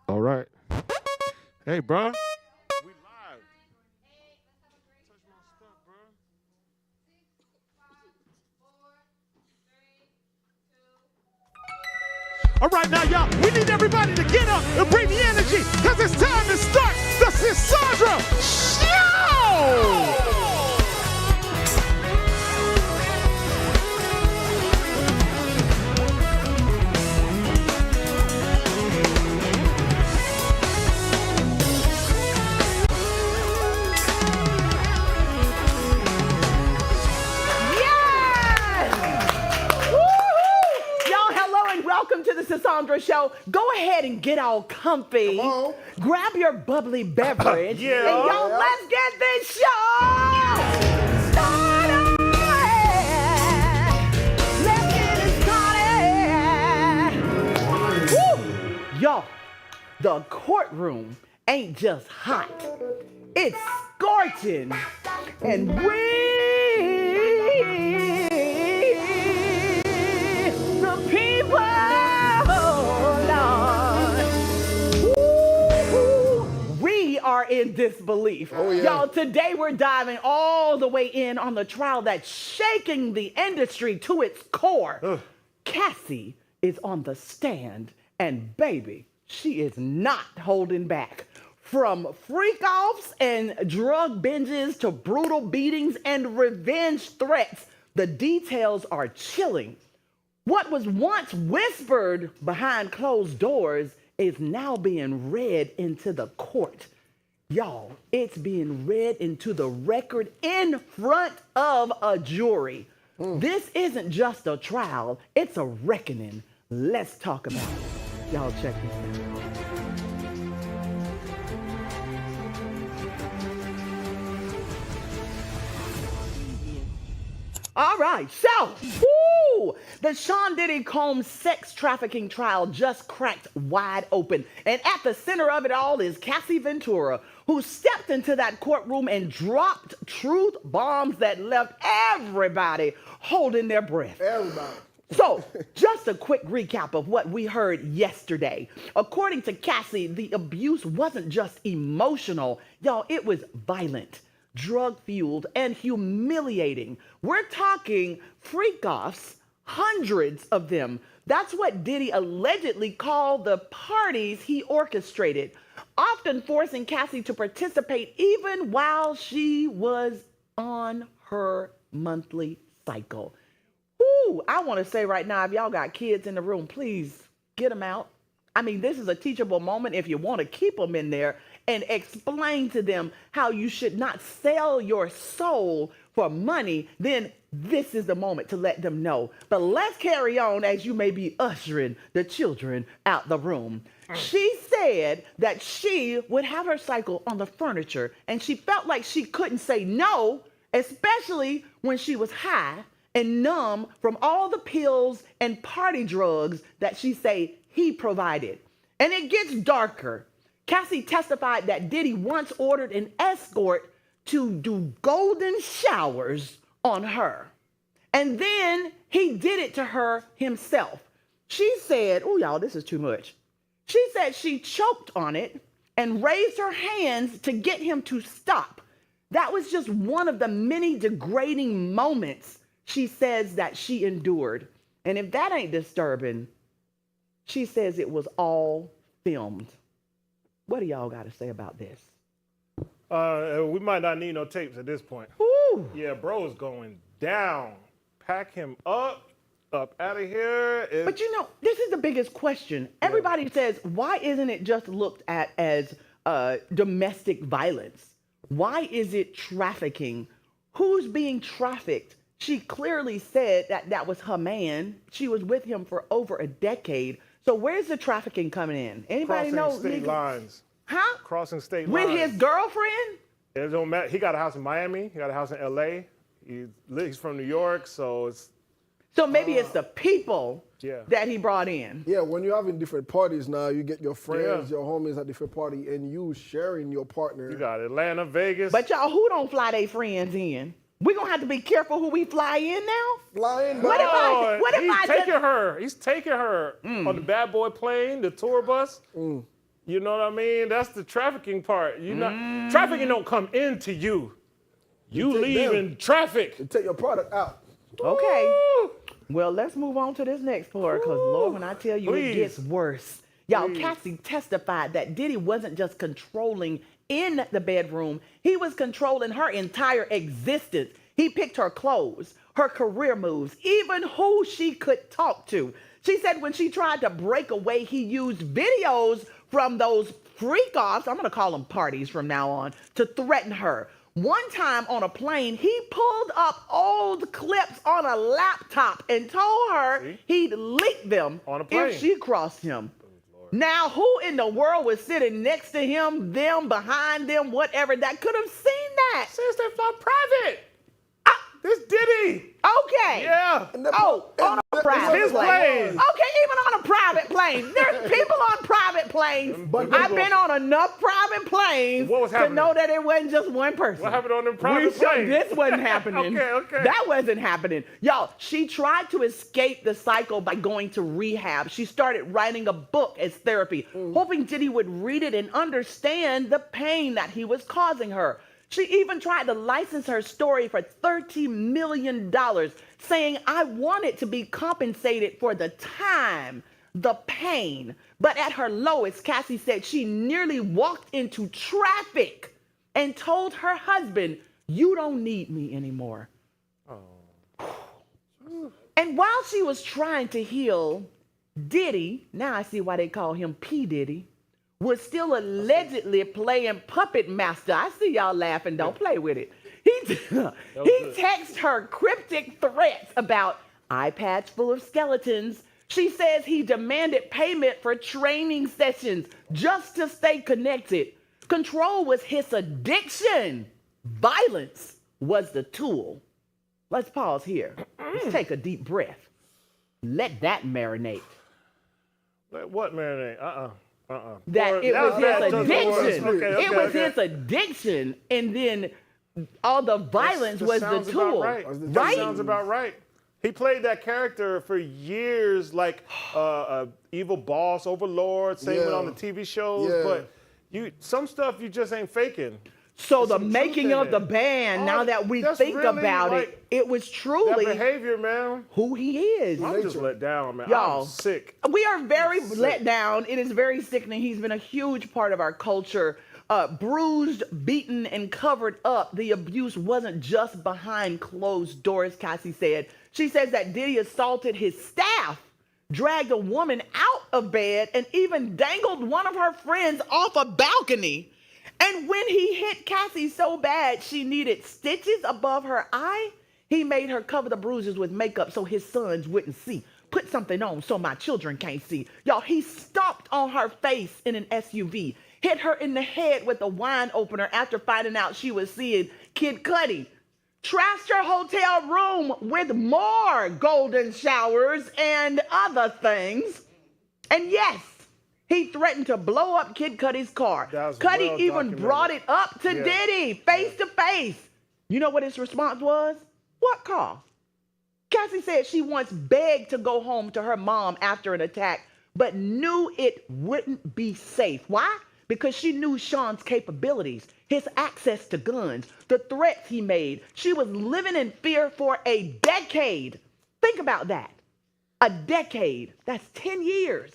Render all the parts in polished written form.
All right. Hey, bro. We live. Touch my stuff, bro. All right, now, y'all, we need everybody to get up and bring the energy because it's time to start the Sisaundra Show! Welcome to the Sisaundra Show. Go ahead and get all comfy. Come on. Grab your bubbly beverage. Yeah. And y'all, let's get this show started. Let's get it started. Woo. Y'all, the courtroom ain't just hot. It's scorching. And are in disbelief. Oh, yeah. Y'all, today we're diving all the way in on the trial that's shaking the industry to its core. Ugh. Cassie is on the stand, and baby, she is not holding back. From freak-offs and drug binges to brutal beatings and revenge threats, the details are chilling. What was once whispered behind closed doors is now being read into the court. Y'all, it's being read into the record in front of a jury. This isn't just a trial, it's a reckoning. Let's talk about it. Y'all check this out. All right, so, the Sean Diddy Combs sex trafficking trial just cracked wide open. And at the center of it all is Cassie Ventura, who stepped into that courtroom and dropped truth bombs that left everybody holding their breath. Everybody. So, just a quick recap of what we heard yesterday. According to Cassie, the abuse wasn't just emotional. Y'all, it was violent, drug-fueled, and humiliating. We're talking freak-offs, hundreds of them. That's what Diddy allegedly called the parties he orchestrated, often forcing Cassie to participate even while she was on her monthly cycle. I want to say right now, if y'all got kids in the room, please get them out. I mean, this is a teachable moment if you want to keep them in there and explain to them how you should not sell your soul for money, then this is the moment to let them know. But let's carry on as you may be ushering the children out the room. She said that she would have her cycle on the furniture, and she felt like she couldn't say no, especially when she was high and numb from all the pills and party drugs that she say he provided. And it gets darker. Cassie testified that Diddy once ordered an escort to do golden showers on her. And then he did it to her himself. She said, y'all, this is too much. She said she choked on it and raised her hands to get him to stop. That was just one of the many degrading moments she says that she endured. And if that ain't disturbing, she says it was all filmed. What do y'all got to say about this? We might not need no tapes at this point. Ooh. Yeah, bro is going down. Pack him up out of here. But you know, this is the biggest question. Everybody says, why isn't it just looked at as domestic violence? Why is it trafficking? Who's being trafficked? She clearly said that that was her man. She was with him for over a decade. So where's the trafficking coming in? Anybody know? Crossing state lines. Huh? Crossing state With lines. his girlfriend? It don't matter. He got a house in Miami. He got a house in LA. He's from New York, so it's... So maybe it's the people Yeah. that he brought in. Yeah, when you're having different parties now, you get your friends, your homies at different party, and you sharing your partner. You got Atlanta, Vegas. But y'all, who don't fly their friends in? We're going to have to be careful who we fly in now? Flying. What if he's I taking just... her. He's taking her on the bad boy plane, the tour bus. You know what I mean? That's the trafficking part. Trafficking don't come into you. You leave in traffic. You take your product out. Okay. Woo! Well, let's move on to this next part, because, Lord, when I tell you, it gets worse. Y'all, Cassie testified that Diddy wasn't just controlling in the bedroom. He was controlling her entire existence. He picked her clothes, her career moves, even who she could talk to. She said when she tried to break away, he used videos from those freak-offs, I'm going to call them parties from now on, to threaten her. One time on a plane, he pulled up old clips on a laptop and told her he'd leak them on a plane if she crossed him. Now, who in the world was sitting next to him, them, behind them, whatever, that could have seen that? Since they fly private. This Diddy. Okay. Yeah. On a private his plane. plane. Okay, even on a private plane. There's people on private planes. I've been on enough private planes What was to happening? know that it wasn't just one person. What happened on them private planes? This wasn't happening. Okay. That wasn't happening. Y'all, she tried to escape the cycle by going to rehab. She started writing a book as therapy, hoping Diddy would read it and understand the pain that he was causing her. She even tried to license her story for $30 million, saying, I wanted to be compensated for the time, the pain. But at her lowest, Cassie said she nearly walked into traffic and told her husband, you don't need me anymore. And while she was trying to heal, Diddy, now I see why they call him P. Diddy, was still allegedly playing puppet master. I see y'all laughing. Don't play with it. He texted her cryptic threats about iPads full of skeletons. She says he demanded payment for training sessions just to stay connected. Control was his addiction. Violence was the tool. Let's pause here. Let's take a deep breath. Let that marinate. Let what marinate? That it was his addiction. It was Okay. his addiction, and then all the violence was the tool. That sounds about right. He played that character for years, like evil boss, overlord, same with on the TV shows. But some stuff you just ain't faking. So the making of the band, now that we think really about it, it was truly that behavior, man. Who he is. I'm just let down, man. Y'all, I'm sick. We are very let down. It is very sickening. He's been a huge part of our culture. Bruised, beaten, and covered up. The abuse wasn't just behind closed doors, Cassie said. She says that Diddy assaulted his staff, dragged a woman out of bed, and even dangled one of her friends off a balcony. And when he hit Cassie so bad she needed stitches above her eye, he made her cover the bruises with makeup so his sons wouldn't see. Put something on so my children can't see. Y'all, he stomped on her face in an SUV, hit her in the head with a wine opener after finding out she was seeing Kid Cudi, trashed her hotel room with more golden showers and other things. And yes, he threatened to blow up Kid Cudi's car. Cudi even brought it up to Diddy, face to face. You know what his response was? What car? Cassie said she once begged to go home to her mom after an attack, but knew it wouldn't be safe. Why? Because she knew Sean's capabilities, his access to guns, the threats he made. She was living in fear for a decade. Think about that. A decade. That's 10 years.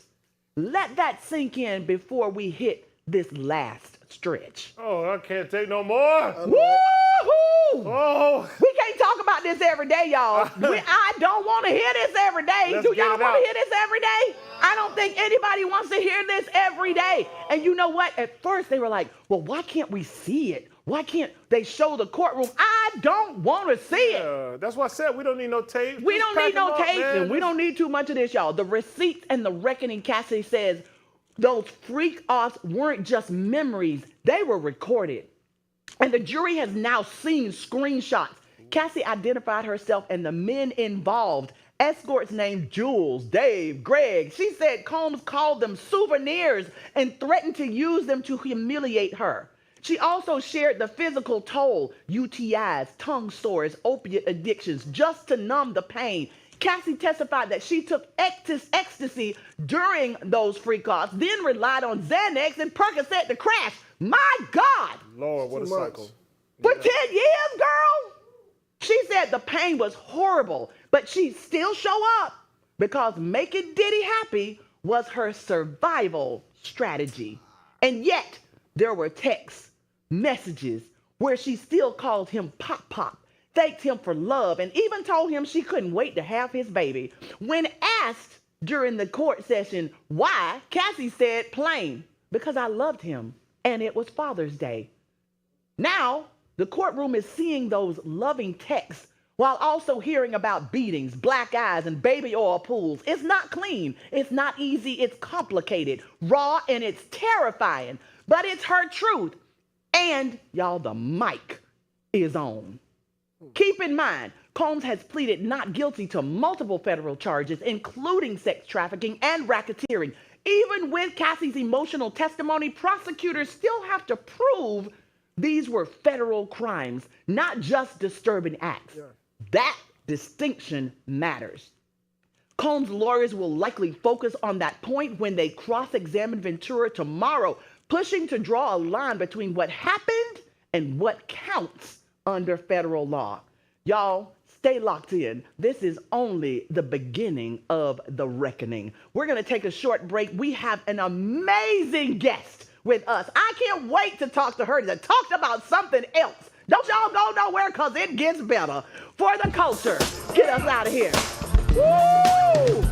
Let that sink in before we hit this last stretch. Oh, I can't take no more. Woo-hoo! Oh. We can't talk about this every day, y'all. I don't want to hear this every day. Do y'all want to hear this every day? I don't think anybody wants to hear this every day. And you know what? At first they were like, well, why can't we see it? Why can't they show the courtroom? I don't want to see it. That's why I said we don't need no tape. We don't need no tape, and we don't need too much of this, y'all. The receipts and the reckoning, Cassie says, those freak-offs weren't just memories. They were recorded. And the jury has now seen screenshots. Cassie identified herself and the men involved. Escorts named Jules, Dave, Greg. She said Combs called them souvenirs and threatened to use them to humiliate her. She also shared the physical toll, UTIs, tongue sores, opiate addictions, just to numb the pain. Cassie testified that she took ecstasy during those freak-offs, then relied on Xanax and Percocet to crash. My God! Lord, what a cycle. For 10 years, girl? She said the pain was horrible, but she still show up because making Diddy happy was her survival strategy. And yet, there were texts, messages, where she still called him Pop Pop, thanked him for love, and even told him she couldn't wait to have his baby. When asked during the court session why, Cassie said plain, because I loved him, and it was Father's Day. Now, the courtroom is seeing those loving texts while also hearing about beatings, black eyes, and baby oil pools. It's not clean, it's not easy, it's complicated, raw, and it's terrifying. But it's her truth. And y'all, the mic is on. Keep in mind, Combs has pleaded not guilty to multiple federal charges, including sex trafficking and racketeering. Even with Cassie's emotional testimony, prosecutors still have to prove these were federal crimes, not just disturbing acts. Yeah. That distinction matters. Combs' lawyers will likely focus on that point when they cross-examine Ventura tomorrow, pushing to draw a line between what happened and what counts under federal law. Y'all, stay locked in. This is only the beginning of the reckoning. We're going to take a short break. We have an amazing guest with us. I can't wait to talk to her to talk about something else. Don't y'all go nowhere because it gets better. For the culture, get us out of here. Woo!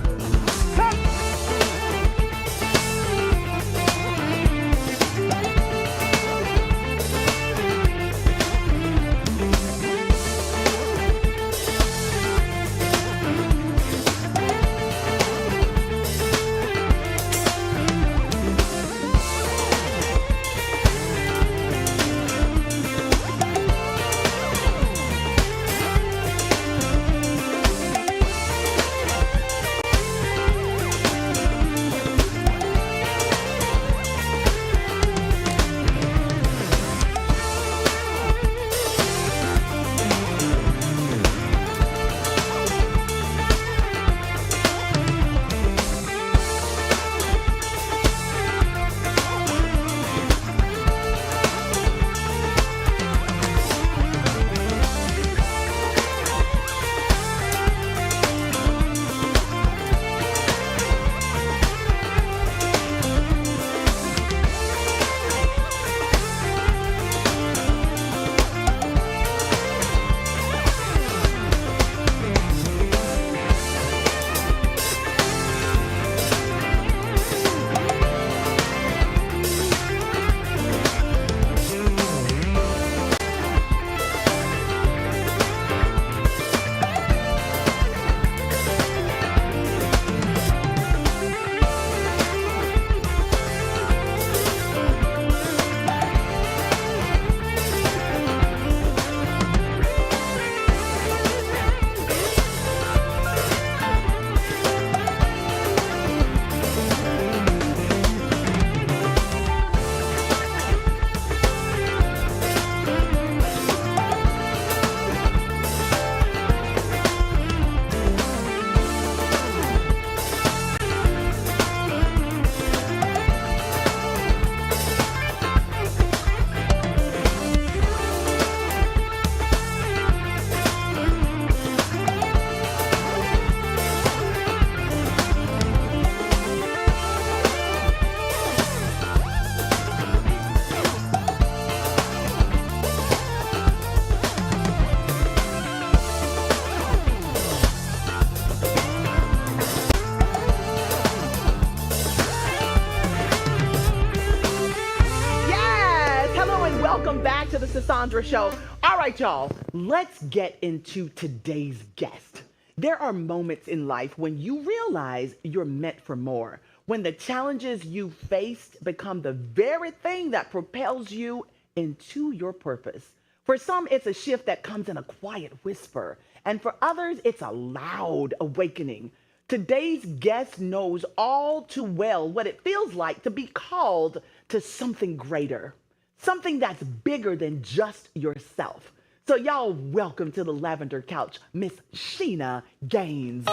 To the Sisaundra Show. All right, y'all, let's get into today's guest. There are moments in life when you realize you're meant for more, when the challenges you faced become the very thing that propels you into your purpose. For some, it's a shift that comes in a quiet whisper, and for others, it's a loud awakening. Today's guest knows all too well what it feels like to be called to something greater. something that's bigger than just yourself. So y'all welcome to the Lavender Couch, Miss Sheena Gaines.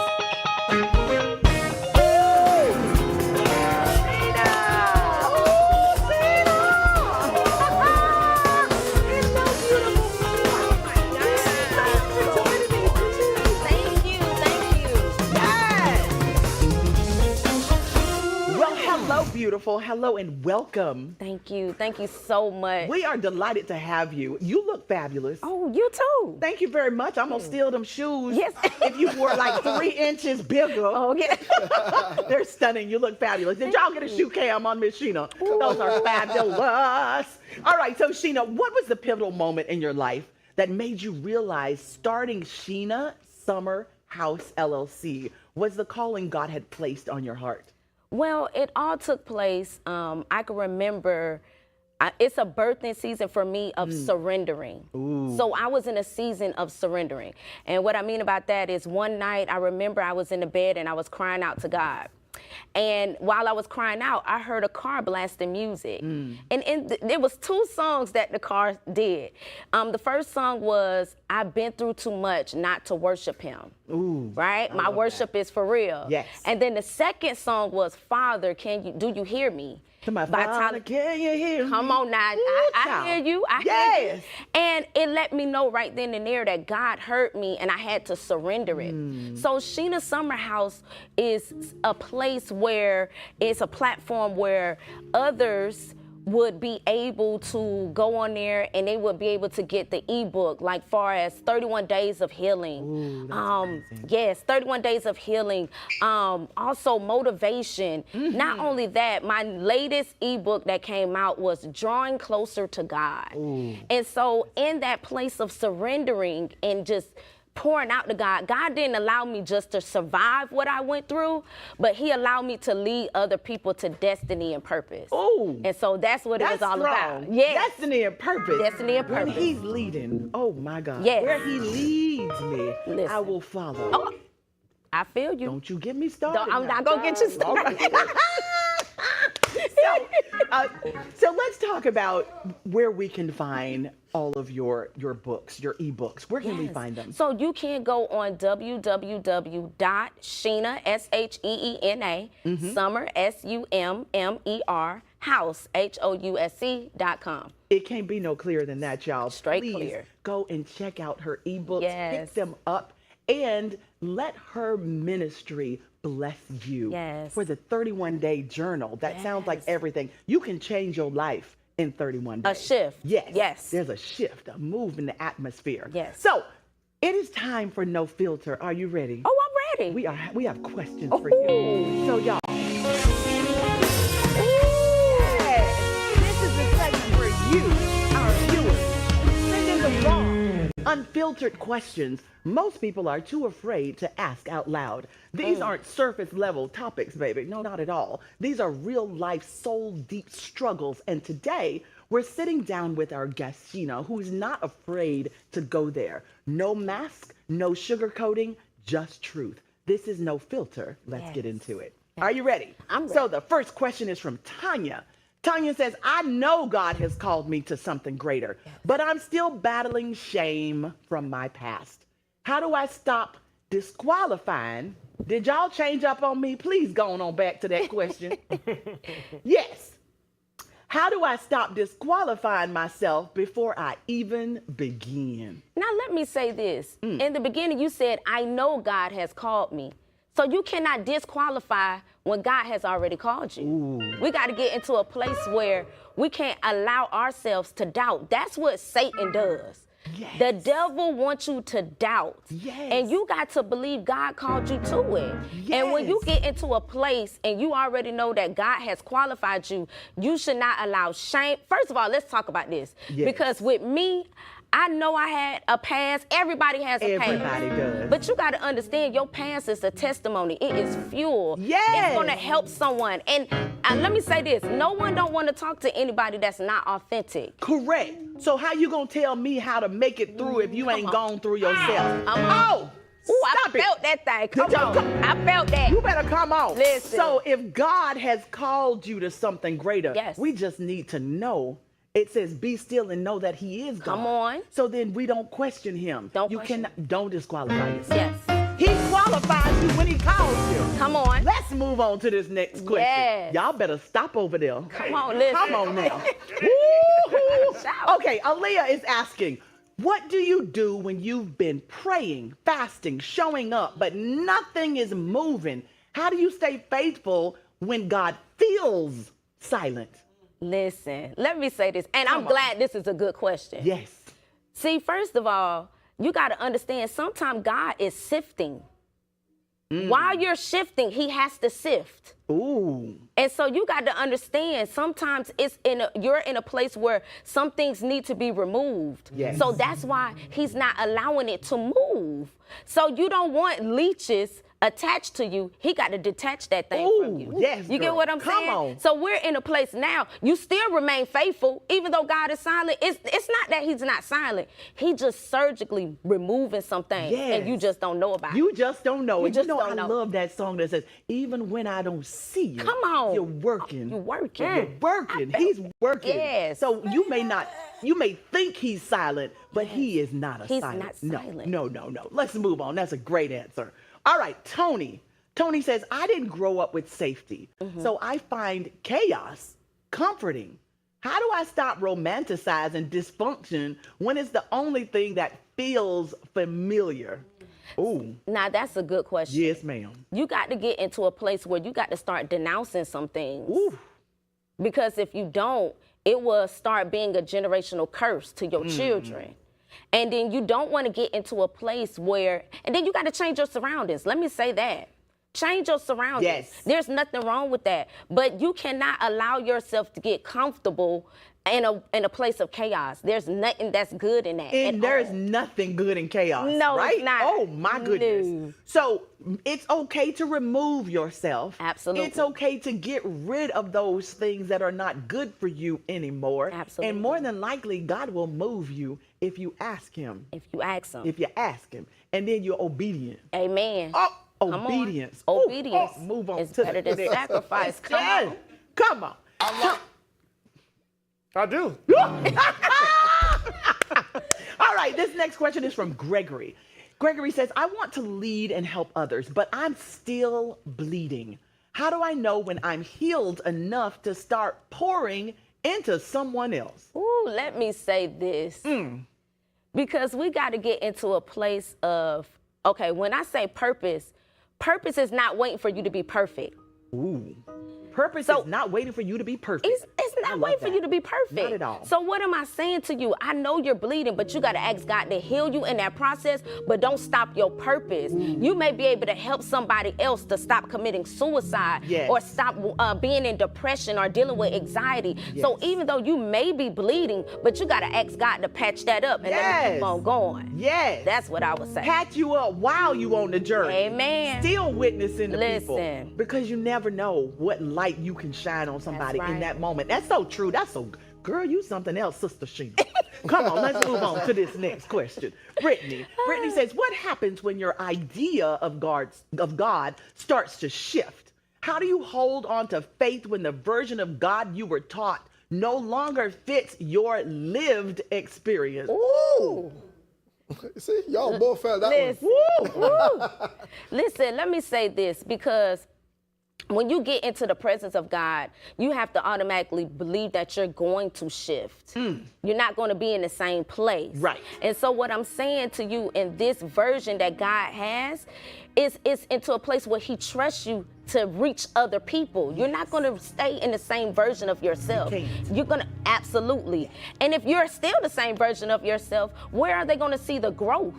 Beautiful. Hello and welcome. Thank you. Thank you so much. We are delighted to have you. You look fabulous. Oh, you too. Thank you very much. I'm going to steal them shoes. Yes. If you were like 3 inches bigger. Oh, yeah. They're stunning. You look fabulous. Did y'all get a shoe cam on Miss Sheena? Those are fabulous. All right. So Sheena, what was the pivotal moment in your life that made you realize starting Sheena Summer House LLC was the calling God had placed on your heart? Well, it all took place. I can remember it's a birthing season for me of surrendering. Ooh. So I was in a season of surrendering. And what I mean about that is one night I remember I was in the bed and I was crying out to God. And while I was crying out, I heard a car blasting music. And there was 2 songs that the car did. The first song was, I've been through too much not to worship him. Ooh, right? My worship is for real. Yes. And then the second song was, Father, do you hear me? Father, can you hear me? Come on now. I hear you. I hear you. And it let me know right then and there that God heard me and I had to surrender it. So Sheena Summer House is a place where it's a platform where others would be able to go on there and they would be able to get the ebook, like far as 31 Days of Healing. Ooh, that's amazing. Yes, 31 Days of Healing. Also motivation. Not only that, my latest ebook that came out was Drawing Closer to God. Ooh. And so in that place of surrendering and just pouring out to God, God didn't allow me just to survive what I went through, but he allowed me to lead other people to destiny and purpose. Ooh. And so that's what it was all about. Yes. Destiny and purpose. Destiny and purpose. When he's leading, oh my God. Yes. Where he leads me, Listen. I will follow. Oh, I feel you. Don't you get me started. I'm not going to get you started. So let's talk about where we can find all of your books, your ebooks. Where can we find them? So you can go on www.Sheena, S-H-E-E-N-A, Summer, S-U-M-M-E-R, House, House.com. It can't be no clearer than that, y'all. Straight Please clear. Go and check out her ebooks, Yes. pick them up, and let her ministry bless you. Yes. For the 31-day journal. That sounds like everything. You can change your life in 31 days. A shift. Yes. Yes. There's a shift, a move in the atmosphere. Yes. So it is time for No Filter. Are you ready? Oh, I'm ready. We have questions for you. So y'all. Yes. This is the segment where you, our viewers, send in the raw, unfiltered questions most people are too afraid to ask out loud. These aren't surface level topics, baby. No, not at all. These are real life, soul deep struggles. And today we're sitting down with our guest, Sheena, who's not afraid to go there. No mask, no sugarcoating, just truth. This is No Filter. Let's get into it. Are you ready? I'm ready. So the first question is from Tanya. Tanya says, I know God has called me to something greater, but I'm still battling shame from my past. How do I stop disqualifying? Did y'all change up on me? Please go on back to that question. Yes. How do I stop disqualifying myself before I even begin? Now, let me say this. In the beginning, you said, I know God has called me. So you cannot disqualify when God has already called you. Ooh. We got to get into a place where we can't allow ourselves to doubt. That's what Satan does. Yes. The devil wants you to doubt. Yes. And you got to believe God called you to it. Yes. And when you get into a place and you already know that God has qualified you, you should not allow shame. First of all, let's talk about this. Yes. Because with me, I know I had a past. Everybody has a past. Everybody does. But you got to understand, your past is a testimony. It is fuel. Yes. It's going to help someone. And let me say this. No one don't want to talk to anybody that's not authentic. Correct. So how you going to tell me how to make it through if you ain't gone through yourself? Ooh, I felt that thing. Come on. I felt that. You better come on. Listen. So if God has called you to something greater, yes, we just need to know it says, be still and know that he is God. Come on. So then we don't question him. Don't disqualify yourself. Yes. He qualifies you when he calls you. Come on. Let's move on to this next question. Yes. Y'all better stop over there. Come on, listen. Come on now. Woo-hoo. Shout. Okay, Aaliyah is asking, what do you do when you've been praying, fasting, showing up, but nothing is moving? How do you stay faithful when God feels silent? Listen, let me say this, and I'm glad this is a good question. Yes. See, first of all, you got to understand sometimes God is sifting. While you're shifting, he has to sift. Ooh. And so you got to understand sometimes you're in a place where some things need to be removed. Yes. So that's why he's not allowing it to move. So you don't want leeches attached to you. He got to detach that thing from you. Yes, you get girl. what I'm Come saying? on. So we're in a place now. You still remain faithful, even though God is silent. It's not that he's not silent. He just surgically removing something, and you just don't know about it. You just don't know. You just know, don't I know. love that song that says, even when I don't see you, Come on. you're working. You're working. You're working. He's working. Yes. So you may think he's silent, but he is not He's silent. not silent. No. Let's move on. That's a great answer. All right, Tony. Tony says, I didn't grow up with safety, so I find chaos comforting. How do I stop romanticizing dysfunction when it's the only thing that feels familiar? Ooh. Now, that's a good question. Yes, ma'am. You got to get into a place where you got to start denouncing some things. Ooh. Because if you don't, it will start being a generational curse to your children. And then you don't want to get into a place where, and then you got to change your surroundings. Let me say that. Change your surroundings. Yes. There's nothing wrong with that. But you cannot allow yourself to get comfortable in a place of chaos. There's nothing that's good in that. And there's nothing good in chaos. No, right? it's not. Oh my goodness. No. So it's okay to remove yourself. Absolutely. It's okay to get rid of those things that are not good for you anymore. Absolutely. And more than likely, God will move you if you ask him. If you ask them. If you ask him. And then you're obedient. Amen. Oh, Come on. obedience. Obedience. Oh, move on is to better the than next. sacrifice. Come Yes. on. Come on. I do. All right, this next question is from Gregory. Gregory says, I want to lead and help others, but I'm still bleeding. How do I know when I'm healed enough to start pouring into someone else? Ooh, let me say this. Because we got to get into a place of, okay, when I say purpose is not waiting for you to be perfect. Ooh. Purpose is not waiting for you to be perfect. It's not waiting for you to be perfect. Not at all. So what am I saying to you? I know you're bleeding, but you got to ask God to heal you in that process, but don't stop your purpose. You may be able to help somebody else to stop committing suicide or stop being in depression or dealing with anxiety. So even though you may be bleeding, but you got to ask God to patch that up and let me keep on going. Yes. That's what I would say. Patch you up while you on the journey. Amen. Still witnessing the people. Listen. Because you never know what light you can shine on somebody in that moment. That's so true. That's so, girl, you something else, Sister Sheena. Come on, let's move on to this next question. Brittany says, what happens when your idea of God starts to shift? How do you hold on to faith when the version of God you were taught no longer fits your lived experience? Ooh. See, y'all both felt that one. Listen, let me say this, because when you get into the presence of God, you have to automatically believe that you're going to shift. You're not going to be in the same place. Right. And so what I'm saying to you in this version that God has is into a place where he trusts you to reach other people. You're not going to stay in the same version of yourself. You're going to, absolutely. And if you're still the same version of yourself, where are they going to see the growth?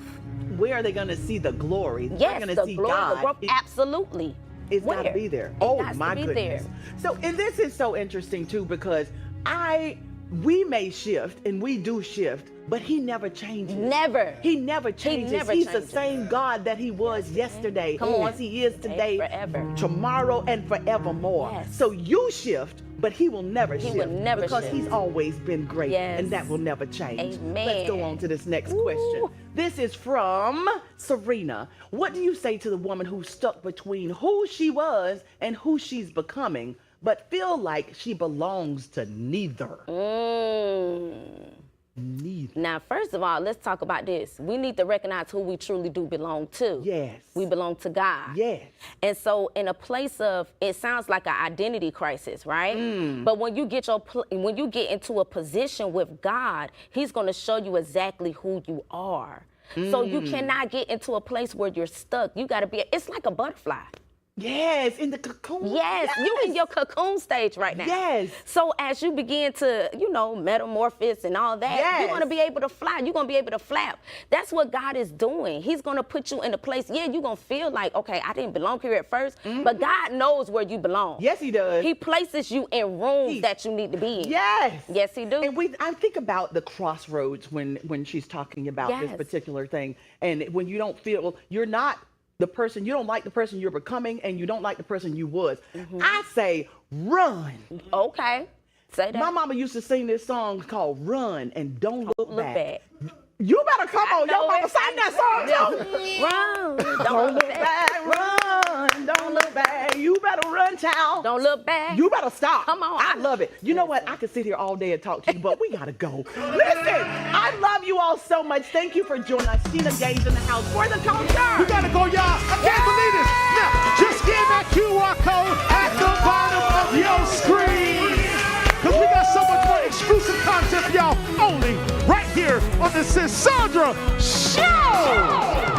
Where are they going to see the glory? Yes, They're going the to see glory, God. the growth, absolutely. It's got to be there. Oh my goodness. So, and this is so interesting too, because we may shift and we do shift, but he never changes. Never. He never changes. He's the same God that he was yesterday, as he is today, forever, tomorrow, and forevermore. Yes. So you shift, but he will never shift. He will never because shift. he's always been great, and that will never change. Amen. Let's go on to this next question. This is from Serena. What do you say to the woman who's stuck between who she was and who she's becoming, but feel like she belongs to neither. Neither. Now, first of all, let's talk about this. We need to recognize who we truly do belong to. Yes. We belong to God. Yes. And so in a place of, it sounds like an identity crisis, right? But when you get into a position with God, he's going to show you exactly who you are. So you cannot get into a place where you're stuck. You got to be, it's like a butterfly. Yes, in the cocoon. Yes, you in your cocoon stage right now. Yes. So as you begin to, metamorphosis and all that, you're going to be able to fly. You're going to be able to flap. That's what God is doing. He's going to put you in a place. Yeah, you're going to feel like, okay, I didn't belong here at first, but God knows where you belong. Yes, he does. He places you in rooms that you need to be in. Yes. Yes, he do. And I think about the crossroads when she's talking about this particular thing. And when you don't feel, you're not the person, you don't like the person you're becoming, and you don't like the person you was. I say run. Okay. Say that. My mama used to sing this song called Run and Don't Look Back. back. You better come on. Your mama sang that song too. Run. Don't look back. Run. Don't look back. You better run, child. Don't look back. You better stop. Come on. I love it. You know what? I could sit here all day and talk to you, but we gotta go. Listen, I love you all so much. Thank you for joining us. Sheena Gaines in the house for the culture. We gotta go, y'all. I can't believe this. Now, just scan that QR code at the bottom of your screen. Because we got so much more exclusive content for y'all only right here on the Sisaundra Show.